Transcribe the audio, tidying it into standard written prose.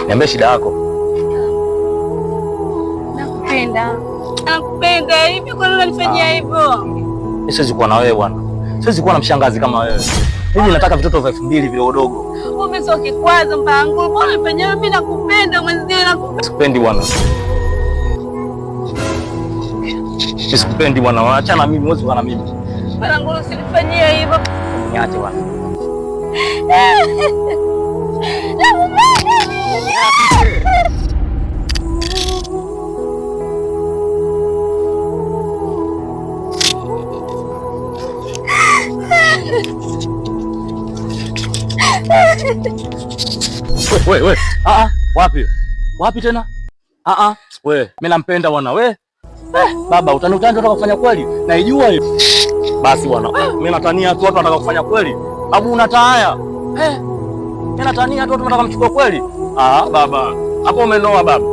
Niambie shida yako. Nakupenda. Nakupenda. Hivi kwa nini unanifanyia hivyo? Mimi siwezi kuwa na wewe bwana. Siwezi kuwa na mshangazi kama wewe. Mimi nataka vitoto vya 2000 vidogo. Wewe sio kikwazo mpango. Mbona unanifanyia? Mimi nakupenda mwenzio, nakupenda. Sikupendi bwana. Sikupendi bwana. Achana mimi, wewe na mimi. Mpango usinifanyie hivyo. Niache bwana. We. Wapi? Wapi tena? We, mimi nampenda bwana we. Baba, utatoka kufanya kweli? Naijua hiyo. Basi bwana, mimi natania tu watu wanataka kufanya kweli. Babu unataya. Mimi natania tu watu wanataka kumchukua kweli. Baba, hapo umenoa baba.